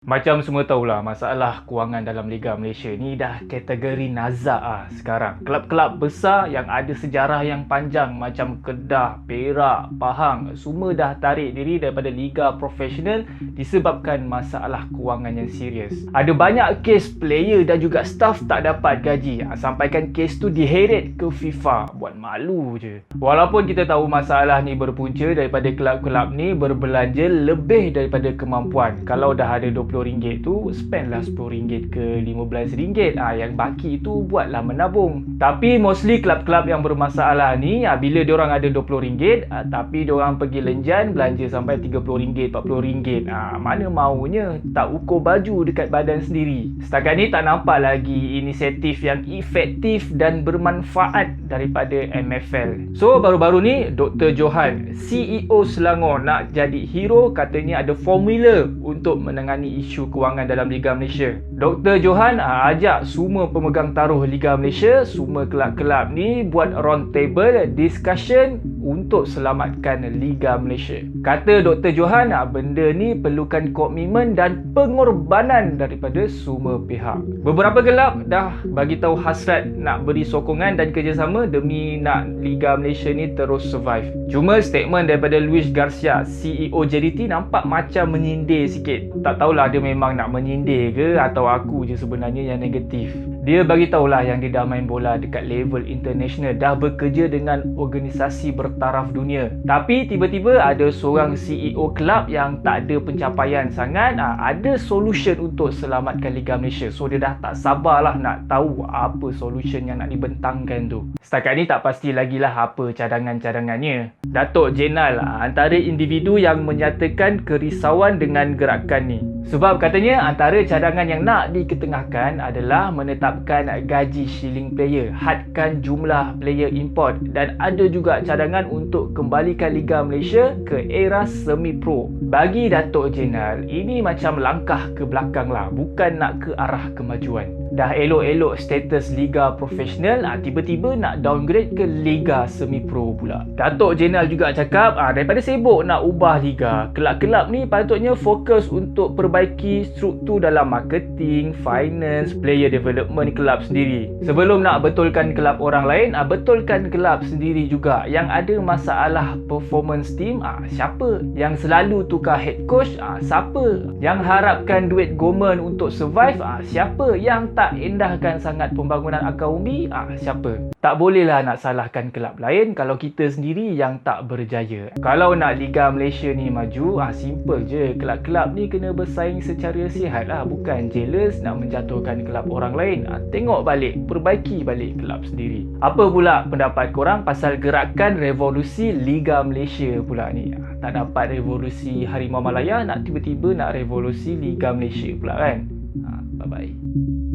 Macam semua tahulah, masalah kewangan dalam Liga Malaysia ni dah kategori nazak sekarang. Kelab-kelab besar yang ada sejarah yang panjang macam Kedah, Perak, Pahang semua dah tarik diri daripada Liga Profesional disebabkan masalah kewangan yang serius. Ada banyak kes player dan juga staff tak dapat gaji. Sampaikan kes tu diheret ke FIFA. Buat malu je. Walaupun kita tahu masalah ni berpunca daripada kelab-kelab ni berbelanja lebih daripada kemampuan. Kalau dah ada RM20 tu, spend lah RM10 ke RM15. Yang baki tu buatlah menabung. Tapi mostly kelab-kelab yang bermasalah ni, bila diorang ada RM20, tapi diorang pergi lenjan belanja sampai RM30, RM40. Mana maunya tak ukur baju dekat badan sendiri. Setakat ni tak nampak lagi inisiatif yang efektif dan bermanfaat daripada MFL. So baru-baru ni Dr. Johan, CEO Selangor, nak jadi hero. Katanya ada formula untuk menangani isu kewangan dalam Liga Malaysia. Dr. Johan ajak semua pemegang taruh Liga Malaysia, semua kelab-kelab ni buat round table discussion untuk selamatkan Liga Malaysia. Kata Dr. Johan, benda ni perlukan komitmen dan pengorbanan daripada semua pihak. Beberapa kelab dah bagi tahu hasrat nak beri sokongan dan kerjasama demi nak Liga Malaysia ni terus survive. Cuma statement daripada Luis Garcia, CEO JDT, nampak macam menyindir sikit. Tak tahulah dia memang nak menyindir ke atau aku je sebenarnya yang negatif. Dia bagi tahulah yang dia dah main bola dekat level international, dah bekerja dengan organisasi bertaraf dunia. Tapi tiba-tiba ada seorang CEO kelab yang tak ada pencapaian sangat, ada solution untuk selamatkan Liga Malaysia. So dia dah tak sabarlah nak tahu apa solution yang nak dibentangkan tu. Setakat ni tak pasti lagi lah apa cadangan-cadangannya. Datuk Jenal antara individu yang menyatakan kerisauan dengan gerakan ni. Sebab katanya antara cadangan yang nak diketengahkan adalah menetapkan gaji shilling player, hadkan jumlah player import, dan ada juga cadangan untuk kembalikan Liga Malaysia ke era semi-pro. Bagi Datuk Jenal, ini macam langkah ke belakang lah, bukan nak ke arah kemajuan. Dah elok-elok status Liga Profesional, tiba-tiba nak downgrade ke Liga Semi-Pro pula. Datuk Jenal juga cakap, daripada sibuk nak ubah Liga, kelab-kelab ni patutnya fokus untuk perbaiki struktur dalam marketing, finance, player development kelab sendiri. Sebelum nak betulkan kelab orang lain, betulkan kelab sendiri juga. Yang ada masalah performance team, siapa? Yang selalu tukar head coach, siapa? Yang harapkan duit government untuk survive, siapa? Yang tak endahkan sangat pembangunan akar umbi, siapa? Tak bolehlah nak salahkan kelab lain kalau kita sendiri yang tak berjaya. Kalau nak Liga Malaysia ni maju, simple je. Kelab-kelab ni kena bersaing secara sihat lah, bukan jealous nak menjatuhkan kelab orang lain. Tengok balik, perbaiki balik kelab sendiri. Apa pula pendapat korang pasal gerakan revolusi Liga Malaysia pula ni? Tak dapat revolusi Harimau Malaya, nak tiba-tiba nak revolusi Liga Malaysia pula kan? Bye-bye.